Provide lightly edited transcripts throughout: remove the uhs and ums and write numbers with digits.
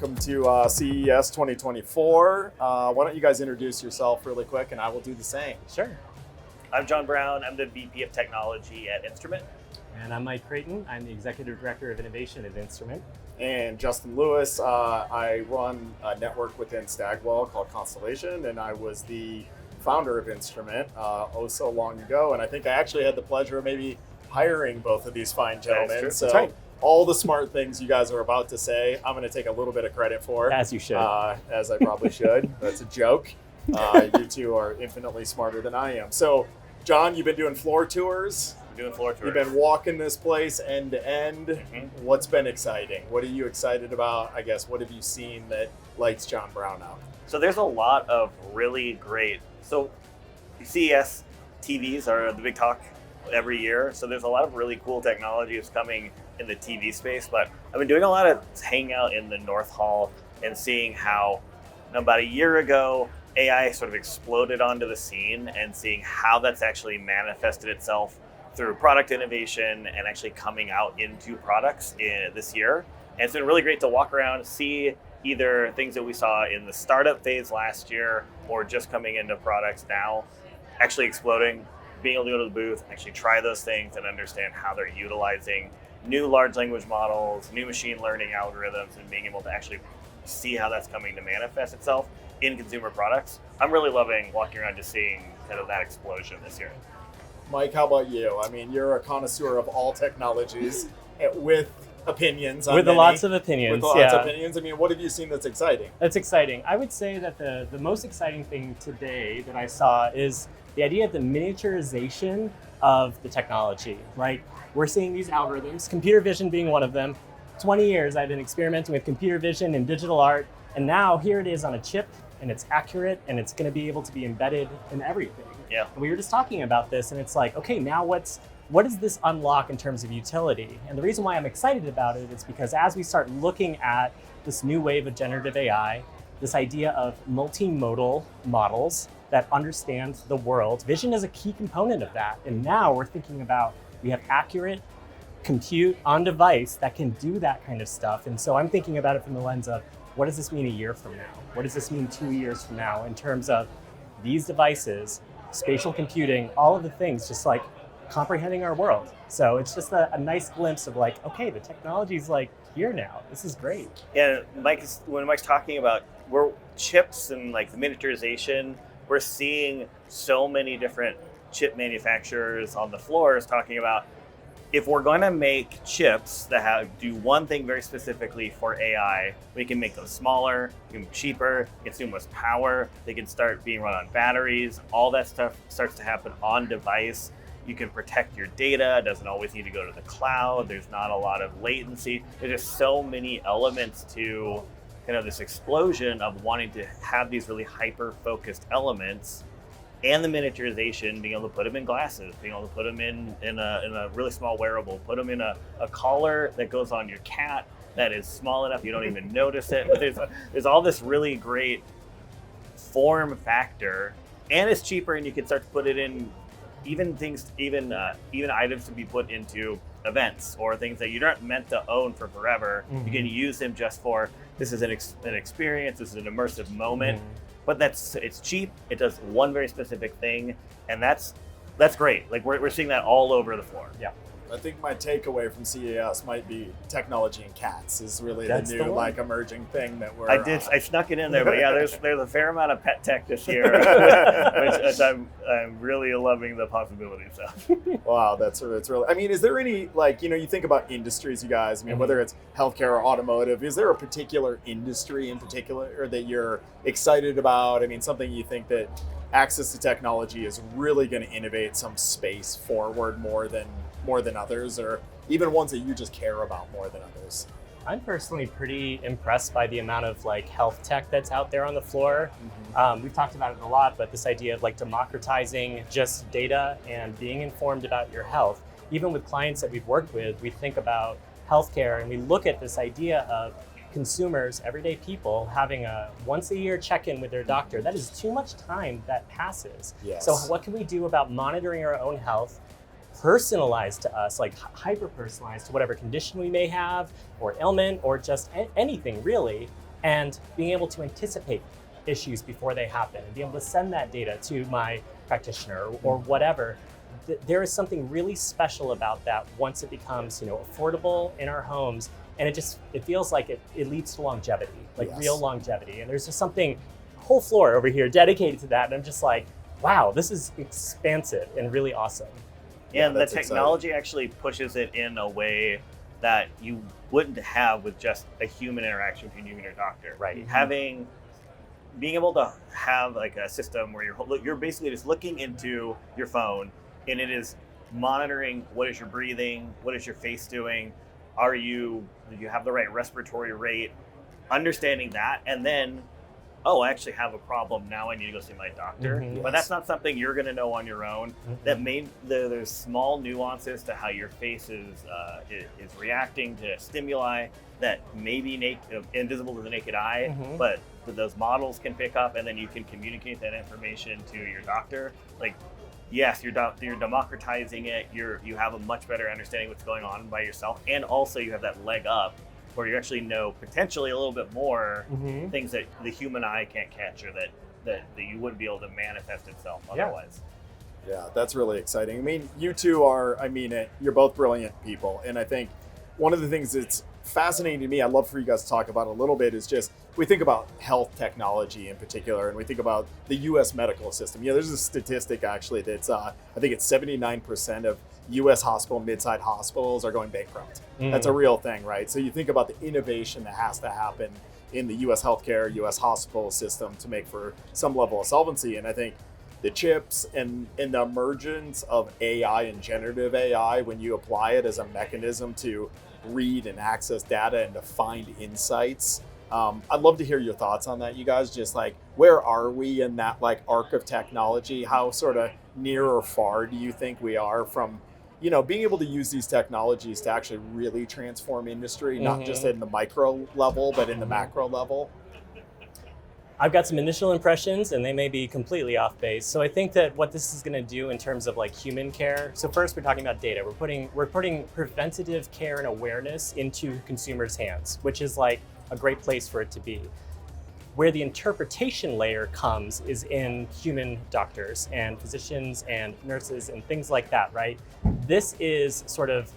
welcome to CES 2024. Why don't you guys introduce yourself really quick and I will do the same. Sure. I'm John Brown. I'm the VP of Technology at Instrument. And I'm Mike Creighton. I'm the Executive Director of Innovation at Instrument. And Justin Lewis, I run a network within Stagwell called Contsellation, and I was the founder of Instrument so long ago. And I think I actually had the pleasure of maybe hiring both of these fine gentlemen. That's So That's right. all the smart things you guys are about to say, I'm going to take a little bit of credit for. As you should. As I probably should. That's a joke. You two are infinitely smarter than I am. So, John, you've been doing floor tours. Doing floor tours. You've been walking this place end to end. Mhm. What's been exciting? What are you excited about? I guess, what have you seen that lights John Brown up? So there's a lot of really great, so CES TVs are the big talk every year. So there's a lot of really cool technology that's coming in the TV space, but I've been doing a lot of hanging out in the North Hall and seeing how about a year ago, AI sort of exploded onto the scene and seeing how that's actually manifested itself through product innovation and actually coming out into products this year. And it's been really great to walk around, see either things that we saw in the startup phase last year or just coming into products now, actually exploding, being able to go to the booth, actually try those things and understand how they're utilizing new large language models, new machine learning algorithms, and being able to actually see how that's coming to manifest itself in consumer products. I'm really loving walking around just seeing kind of that explosion this year. Mike, how about you? I mean, you're a connoisseur of all technologies with opinions. On With many, lots of opinions. With lots of opinions. I mean, what have you seen that's exciting? That's exciting. I would say that the most exciting thing today that I saw is the idea of the miniaturization of the technology, right? We're seeing these algorithms, computer vision being one of them. 20 years I've been experimenting with computer vision and digital art, and now here it is on a chip, and it's accurate, and it's going to be able to be embedded in everything. Yeah. And we were just talking about this, and it's like, okay, now what does this unlock in terms of utility? And the reason why I'm excited about it is because as we start looking at this new wave of generative AI, this idea of multimodal models that understand the world, vision is a key component of that. And now we're thinking about, we have accurate compute on device that can do that kind of stuff. And so I'm thinking about it from the lens of, what does this mean a year from now? What does this mean 2 years from now in terms of these devices, spatial computing, all of the things, just like comprehending our world. So it's just a nice glimpse of like, okay, the technology's like here now. This is great. Yeah, when Mike's talking about chips and like the miniaturization, we're seeing so many different chip manufacturers on the floors talking about, if we're going to make chips that do one thing very specifically for AI, we can make them smaller, cheaper, consume less power, they can start being run on batteries, all that stuff starts to happen on device. You can protect your data, it doesn't always need to go to the cloud, there's not a lot of latency. There's just so many elements to kind of this explosion of wanting to have these really hyper-focused elements, and the miniaturization, being able to put them in glasses, being able to put them in a really small wearable, put them in a collar that goes on your cat that is small enough you don't even notice it. But there's all this really great form factor, and it's cheaper, and you can start to put it in even items to be put into events or things that you're not meant to own for forever. Mm-hmm. You can use them just for, this is an experience, this is an immersive moment. Mm-hmm. But it's cheap, it does one very specific thing, and that's great. Like we're seeing that all over the floor. Yeah. I think my takeaway from CES might be technology and cats is really That's the the new one. like emerging thing that we're I snuck it in there, but yeah, there's a fair amount of pet tech this year, which I'm really loving the possibilities of. Wow, it's really. I mean, is there any you think about industries, you guys? I mean, whether it's healthcare or automotive, is there a particular industry in particular that you're excited about? I mean, something you think that access to technology is really going to innovate some space forward more than others, or even ones that you just care about more than others? I'm personally pretty impressed by the amount of like health tech that's out there on the floor. Mm-hmm. We've talked about it a lot, but this idea of like democratizing just data and being informed about your health. Even with clients that we've worked with, we think about healthcare and we look at this idea of consumers, everyday people, having a once a year check-in with their doctor. That is too much time that passes. Yes. So what can we do about monitoring our own health, personalized to us, like hyper-personalized to whatever condition we may have or ailment or just anything really, and being able to anticipate issues before they happen and be able to send that data to my practitioner or whatever. There is something really special about that once it becomes, affordable in our homes, and it feels like it leads to longevity, like Yes. real longevity. And there's just something, whole floor over here dedicated to that, and I'm just like, wow, this is expansive and really awesome. Yeah, and the that's technology actually pushes it in a way that you wouldn't have with just a human interaction between you and your doctor. Right. Being able to have like a system where you're basically just looking into your phone and it is monitoring what is your breathing, what is your face doing, do you have the right respiratory rate, understanding that, and then, I actually have a problem now, I need to go see my doctor. Mhm. But that's not something you're going to know on your own. Mhm. There's small nuances to how your face is reacting to stimuli that may be invisible to the naked eye, Mhm. but those models can pick up, and then you can communicate that information to your doctor. Like, yes, you're democratizing it. You have a much better understanding of what's going on by yourself, and also you have that leg up where you actually know potentially a little bit more Mhm. things that the human eye can't catch, or that you wouldn't be able to manifest itself Yeah. otherwise. Yeah, that's really exciting. I mean, you two are, you're both brilliant people. And I think one of the things that's fascinating to me, I'd love for you guys to talk about a little bit, is just we think about health technology in particular, and we think about the US medical system. There's a statistic actually that's, I think it's 79% of US mid-sized hospitals are going bankrupt. That's a real thing, right? So you think about the innovation that has to happen in the US healthcare, US hospital system to make for some level of solvency. And I think the chips and the emergence of AI and generative AI, when you apply it as a mechanism to read and access data and to find insights. I'd love to hear your thoughts on that, you guys. Just like, where are we in that like arc of technology? How sort of near or far do you think we are from, being able to use these technologies to actually really transform industry, not just in the micro level, but in the macro level? I've got some initial impressions, and they may be completely off base. So I think that what this is going to do in terms of like human care. So first, we're talking about data. We're putting preventative care and awareness into consumers' hands, which is like a great place for it to be. Where the interpretation layer comes is in human doctors and physicians and nurses and things like that, right? This is sort of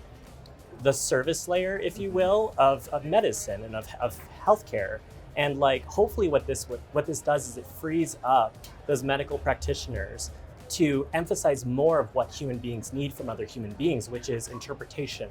the service layer, if you will, of medicine and of healthcare. And like, hopefully what this does is it frees up those medical practitioners to emphasize more of what human beings need from other human beings, which is interpretation,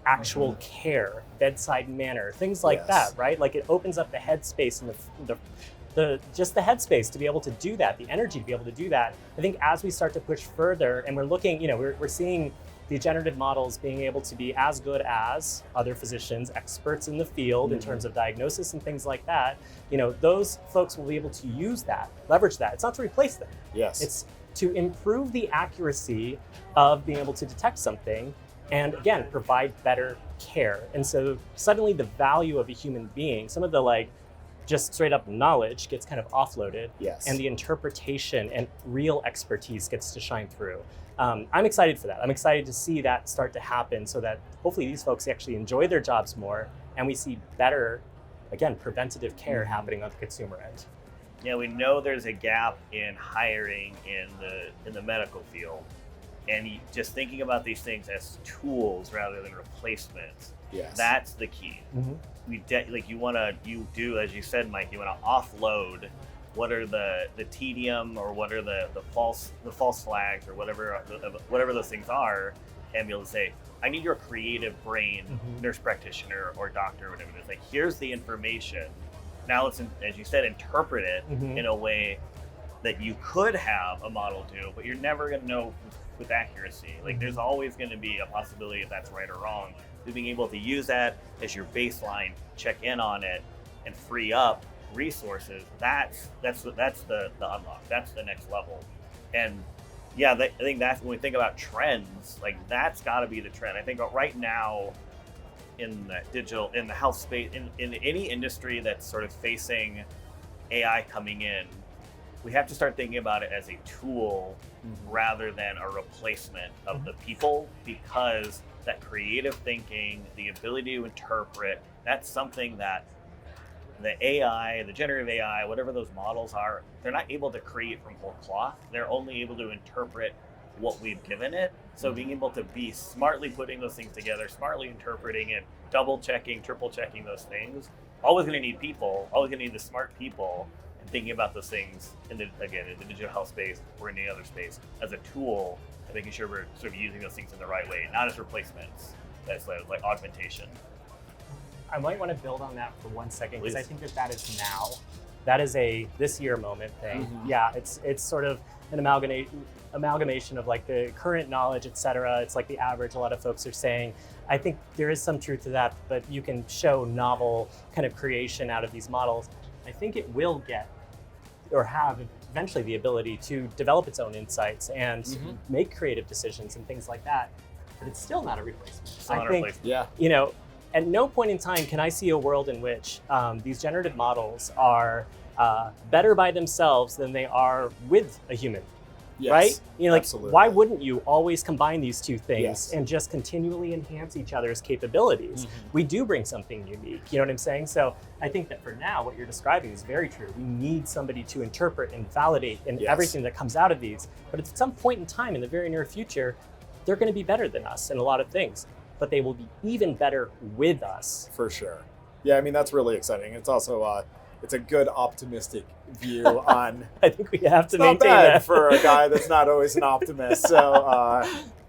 actual care, bedside manner, things like that, right? Like, it opens up the headspace and the headspace to be able to do that, the energy to be able to do that. I think as we start to push further, and we're looking, we're seeing the generative models being able to be as good as other physicians, experts in the field in terms of diagnosis and things like that, those folks will be able to use that, leverage that. It's not to replace them. Yes. It's to improve the accuracy of being able to detect something and, again, provide better care. And so suddenly the value of a human being, some of the like just straight up knowledge gets kind of offloaded, and the interpretation and real expertise gets to shine through. I'm excited for that. I'm excited to see that start to happen so that hopefully these folks actually enjoy their jobs more, and we see better, again, preventative care happening on the consumer end. Yeah, we know there's a gap in hiring in the medical field, and just thinking about these things as tools rather than replacements. That's the key. You do, as you said, Mike, you want to offload what are the tedium, or what are the false flags, or whatever those things are, and be able to say, I need your creative brain, nurse practitioner or doctor, or whatever it is. Like, here's the information. Now let's, as you said, interpret it in a way that you could have a model do, but you're never going to know with accuracy. Like, there's always going to be a possibility if that's right or wrong. So being able to use that as your baseline, check in on it, and free up resources, that's the unlock. That's the next level. And I think that's when we think about trends, like, that's got to be the trend. I think right now in the health space, in any industry that's sort of facing AI coming in, we have to start thinking about it as a tool rather than a replacement of the people, because that creative thinking, the ability to interpret, that's something that the AI, the generative AI, whatever those models are, they're not able to create from whole cloth. They're only able to interpret what we've given it. So being able to be smartly putting those things together, smartly interpreting it, double checking, triple checking those things, always going to need people, always going to need the smart people, and thinking about those things in the digital health space or in any other space as a tool, and making sure we're sort of using those things in the right way, not as replacements, as like augmentation. I might want to build on that for 1 second, because I Please. think that is now. That is a this year moment thing. Mhm. Yeah, it's sort of an amalgamation of like the current knowledge, et cetera. It's like the average, a lot of folks are saying. I think there is some truth to that, but you can show novel kind of creation out of these models. I think it will get or have eventually the ability to develop its own insights and Mhm. make creative decisions and things like that. But it's still not a replacement. Still not I a think, replacement. Yeah. you know, at no point in time can I see a world in which these generative models are better by themselves than they are with a human, Yes. right? You know, like, absolutely. why wouldn't you always combine these two things Yes. and just continually enhance each other's capabilities? Mhm. We do bring something unique, you know what I'm saying? So I think that for now, what you're describing is very true. We need somebody to interpret and validate and Yes. everything that comes out of these. But at some point in time in the very near future, they're going to be better than us in a lot of things, but they will be even better with us. For sure. Yeah, I mean, that's really exciting. It's also it's a good optimistic view on. I think we have to It's not maintain bad that. for a guy that's not always an optimist. So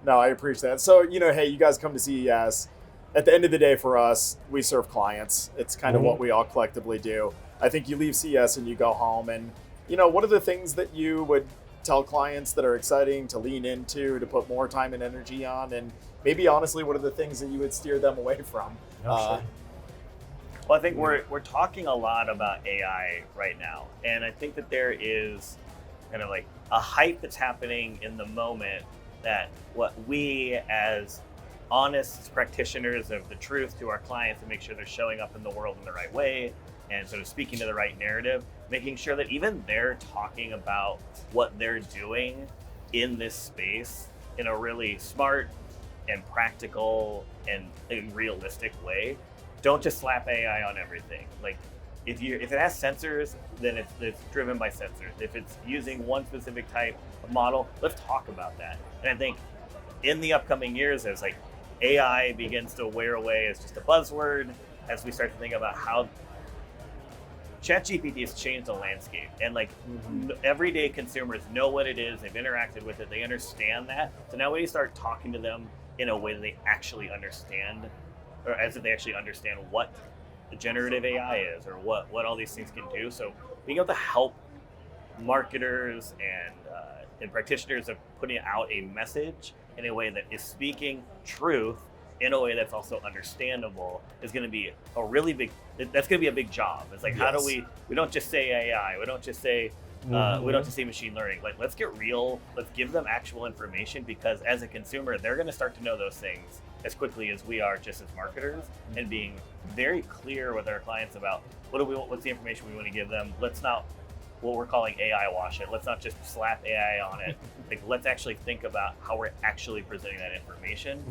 no, I appreciate that. So hey, you guys come to CES. At the end of the day, for us, we serve clients. It's kind of Mhm. what we all collectively do. I think you leave CES and you go home, and what are the things that you would tell clients that are exciting to lean into, to put more time and energy on, and maybe honestly, what are the things that you would steer them away from? Sure. Well, I think we're talking a lot about AI right now, and I think that there is kind of like a hype that's happening in the moment that what we as honest practitioners of the truth to our clients and make sure they're showing up in the world in the right way and sort of speaking to the right narrative, making sure that even they're talking about what they're doing in this space in a really smart and practical and realistic way. Don't just slap AI on everything. Like, if it has sensors, then it's driven by sensors. If it's using one specific type of model, let's talk about that. And I think in the upcoming years, as like AI begins to wear away as just a buzzword, as we start to think about how ChatGPT has changed the landscape, and like everyday consumers know what it is, they've interacted with it, they understand that. So now we start talking to them in a way that they actually understand, or as if they actually understand what the generative AI is, or what all these things can do. So being able to help marketers and practitioners of putting out a message in a way that is speaking truth in a way that's also understandable is going to be a really big. That's going to be a big job. It's like, how do we don't just say AI, we don't just say we don't just say machine learning. Like, let's get real. Let's give them actual information, because as a consumer, they're going to start to know those things as quickly as we are, just as marketers, and being very clear with our clients about what's the information we want to give them. Let's not what we're calling AI wash it. Let's not just slap AI on it. Like, let's actually think about how we're actually presenting that information.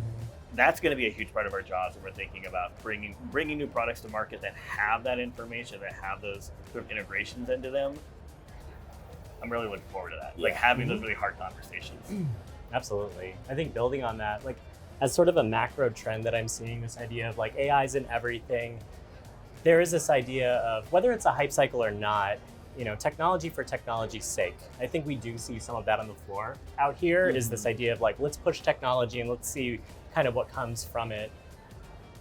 That's going to be a huge part of our jobs when we're thinking about bringing new products to market that have that information, that have those sort of integrations into them. I'm really looking forward to that. Like, having those really hard conversations. Absolutely. I think building on that, like, as sort of a macro trend that I'm seeing, this idea of like AI's in everything, there is this idea of whether it's a hype cycle or not, technology for technology's sake. I think we do see some of that on the floor out here. Is this idea of like, let's push technology and let's see kind of what comes from it.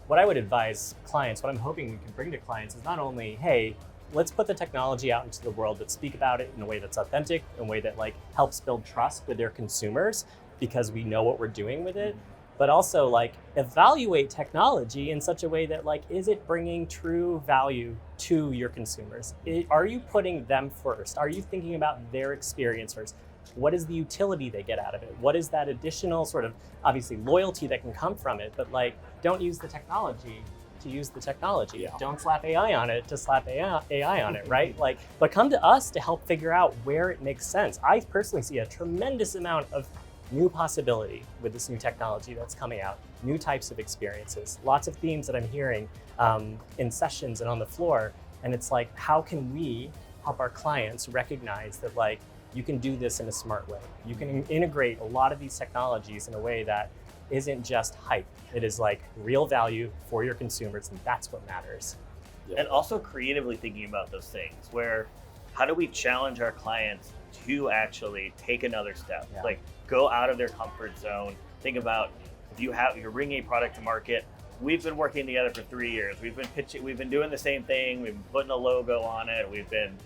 What I would advise clients, what I'm hoping we can bring to clients, is not only, hey, let's put the technology out into the world, but speak about it in a way that's authentic, in a way that like helps build trust with their consumers because we know what we're doing with it. But also like evaluate technology in such a way that like, is it bringing true value to your consumers? Are you putting them first? Are you thinking about their experience first? What is the utility they get out of it? What is that additional sort of, obviously, loyalty that can come from it? But like, don't use the technology to use the technology. Yeah. Don't slap AI on it to slap AI on it, right? Like, but come to us to help figure out where it makes sense. I personally see a tremendous amount of new possibility with this new technology that's coming out, new types of experiences, lots of themes that I'm hearing in sessions and on the floor. And it's like, how can we help our clients recognize that like you can do this in a smart way? You can integrate a lot of these technologies in a way that isn't just hype. It is like real value for your consumers, and that's what matters. Yeah. And also creatively thinking about those things where how do we challenge our clients to actually take another step? Yeah. Like go out of their comfort zone. Think about if you're bringing a product to market. We've been working together for 3 years. We've been pitching, we've been doing the same thing. We've been putting a logo on it. We've been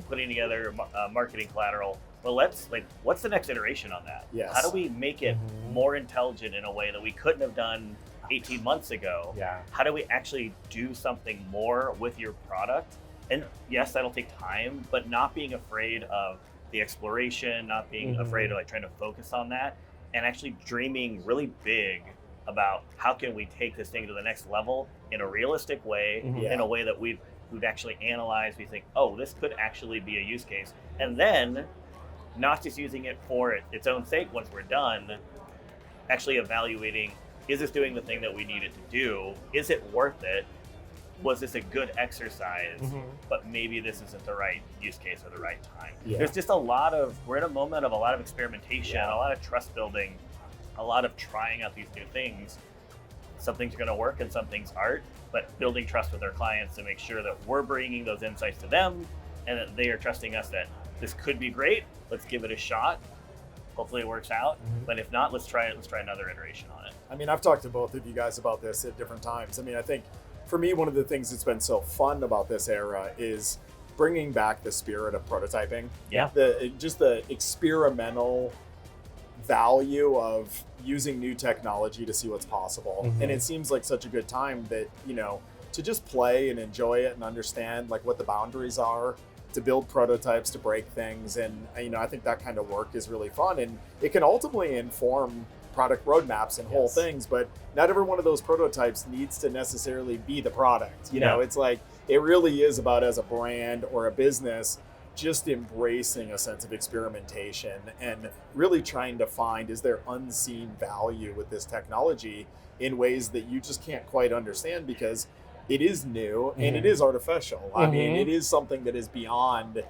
putting together marketing collateral. Well, what's the next iteration on that? Yes. How do we make it more intelligent in a way that we couldn't have done 18 months ago? Yeah. How do we actually do something more with your product? And yes, that'll take time, but not being afraid of the exploration, not being afraid of like trying to focus on that, and actually dreaming really big about how can we take this thing to the next level in a realistic way, in a way that we've actually analyzed. We think, oh, this could actually be a use case, and then not just using it for its own sake once we're done, actually evaluating, is this doing the thing that we need it to do? Is it worth it? Was this a good exercise? But maybe this isn't the right use case or the right time. Yeah. There's just we're in a moment of a lot of experimentation, a lot of trust building, a lot of trying out these new things. Some things are going to work and some things aren't, but building trust with our clients to make sure that we're bringing those insights to them and that they are trusting us that this could be great. Let's give it a shot. Hopefully it works out. But if not, let's try it. Let's try another iteration on it. I mean, I've talked to both of you guys about this at different times. I mean, I think for me, one of the things that's been so fun about this era is bringing back the spirit of prototyping. Yeah. Just the experimental value of using new technology to see what's possible. And it seems like such a good time that, to just play and enjoy it and understand like what the boundaries are, to build prototypes, to break things. And, I think that kind of work is really fun, and it can ultimately inform product roadmaps and whole things, but not every one of those prototypes needs to necessarily be the product. It's like, it really is about, as a brand or a business, just embracing a sense of experimentation and really trying to find, is there unseen value with this technology in ways that you just can't quite understand because it is new and it is artificial. I mean, it is something that is beyond,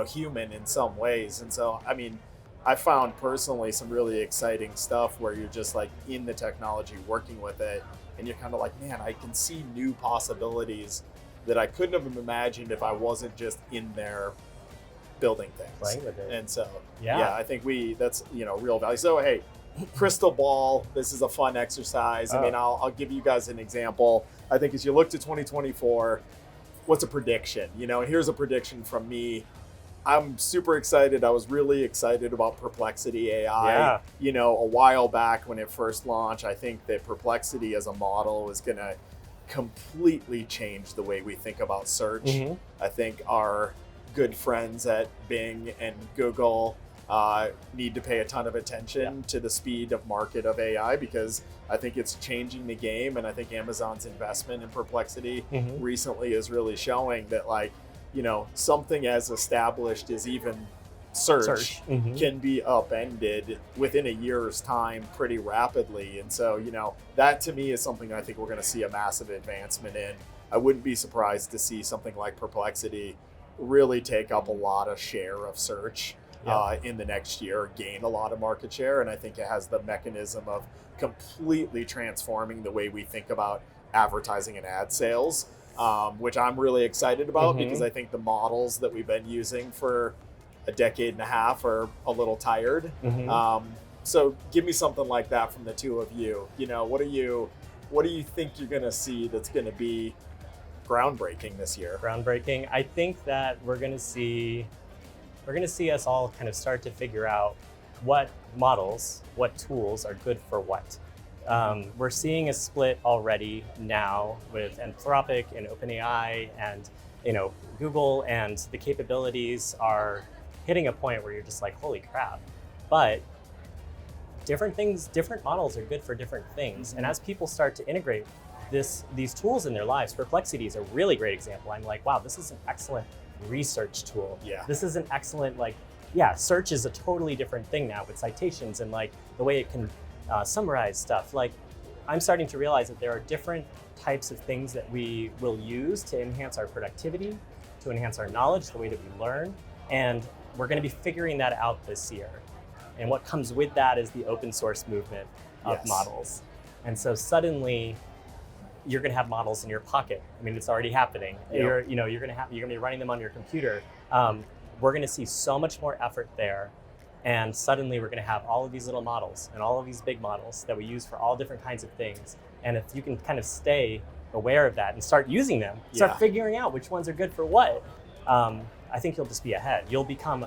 human in some ways. And so, I mean, I found personally some really exciting stuff where you're just like in the technology, working with it, and you're kind of like, man, I can see new possibilities that I couldn't have imagined if I wasn't just in there building things. Playing with it. And so, I think that's, real value. So, hey, crystal ball, this is a fun exercise. I mean, I'll give you guys an example. I think as you look to 2024, what's a prediction? Here's a prediction from me. I'm super excited. I was really excited about Perplexity AI. A while back when it first launched, I think that Perplexity as a model is going to completely change the way we think about search. I think our good friends at Bing and Google need to pay a ton of attention to the speed of market of AI, because I think it's changing the game. And I think Amazon's investment in Perplexity recently is really showing that, like, something as established as even search can be upended within a year's time pretty rapidly. And so, that to me is something I think we're going to see a massive advancement in. I wouldn't be surprised to see something like Perplexity really take up a lot of share of search in the next year, gain a lot of market share. And I think it has the mechanism of completely transforming the way we think about advertising and ad sales. Which I'm really excited about, because I think the models that we've been using for a decade and a half are a little tired. So give me something like that from the two of you. What do you think you're going to see that's going to be groundbreaking this year? Groundbreaking. I think that we're going to see us all kind of start to figure out what models, what tools are good for what. We're seeing a split already now with Anthropic and OpenAI and Google, and the capabilities are hitting a point where you're just like, holy crap. But different models are good for different things. And as people start to integrate these tools in their lives, Perplexity is a really great example. I'm like, wow, this is an excellent research tool. This is an excellent, search is a totally different thing now with citations and like the way it can summarize stuff. Like, I'm starting to realize that there are different types of things that we will use to enhance our productivity, to enhance our knowledge, the way that we learn, and we're going to be figuring that out this year. And what comes with that is the open source movement of Yes. models. And so suddenly you're going to have models in your pocket. I mean, it's already happening. Yep. You're going to be running them on your computer. We're going to see so much more effort there. And suddenly we're going to have all of these little models and all of these big models that we use for all different kinds of things. And if you can kind of stay aware of that and start using them, start Yeah. figuring out which ones are good for what, I think you'll just be ahead. You'll become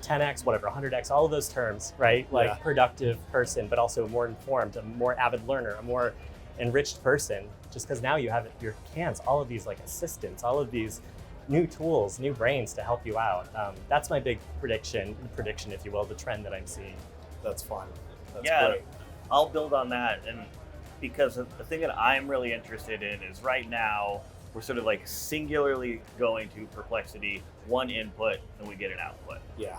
10x, whatever, 100x, all of those terms, right? Like Yeah. productive person, but also a more informed, a more avid learner, a more enriched person, just because now you have at your hands all of these like assistants, all of these new tools, new brains to help you out. That's my big prediction, if you will, the trend that I'm seeing. That's fun. That's Yeah, great. I'll build on that, and because the thing that I'm really interested in is right now we're sort of like singularly going to Perplexity, one input, and we get an output. Yeah.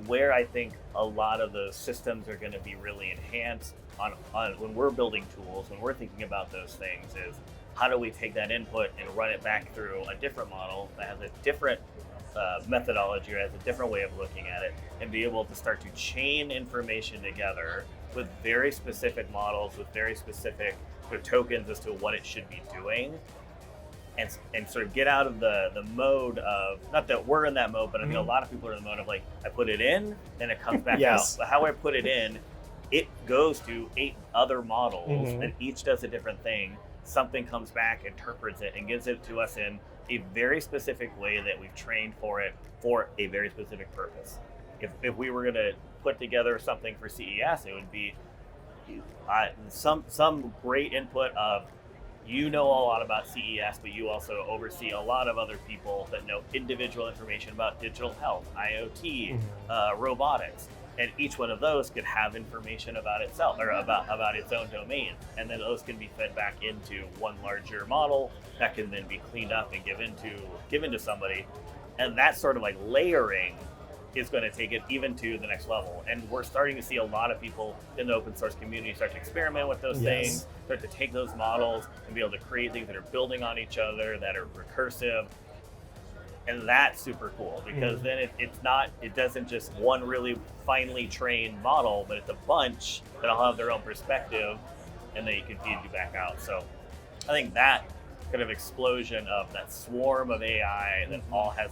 Where I think a lot of the systems are going to be really enhanced on when we're building tools, when we're thinking about those things, is how do we take that input and run it back through a different model that has a different methodology or has a different way of looking at it, and be able to start to chain information together with very specific models, with very specific sort of tokens as to what it should be doing, and sort of get out of the mode of, not that we're in that mode, but I mean a lot of people are in the mode of like, I put it in, then it comes back Yes. out. But how I put it in, it goes to 8 other models, Mhm. and each does a different thing. Something comes back, interprets it, and gives it to us in a very specific way that we've trained for it for a very specific purpose. If we were going to put together something for CES, it would be some great input of, you know a lot about CES, but you also oversee a lot of other people that know individual information about digital health, IoT, robotics. And each one of those could have information about itself or about its own domain. And then those can be fed back into one larger model that can then be cleaned up and given to somebody. And that sort of like layering is going to take it even to the next level. And we're starting to see a lot of people in the open source community start to experiment with those Yes. things, start to take those models and be able to create things that are building on each other, that are recursive. And that's super cool, because then it doesn't just one really finely trained model, but it's a bunch that all have their own perspective, and then you can feed you back out. So I think that kind of explosion of that swarm of AI that all has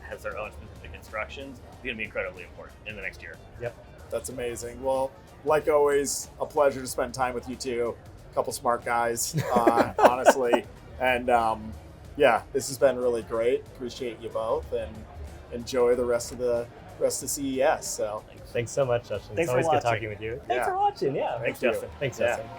has their own specific instructions is going to be incredibly important in the next year. Yep. That's amazing. Well, like always, a pleasure to spend time with you two. A couple smart guys, honestly. And yeah, this has been really great. Appreciate you both, and enjoy the rest of CES. So Thanks so much, Justin. Thanks It's for always good watching. talking with you. Thanks Yeah. for watching. Yeah. Thanks, you. Justin. Thanks, Yeah. Justin.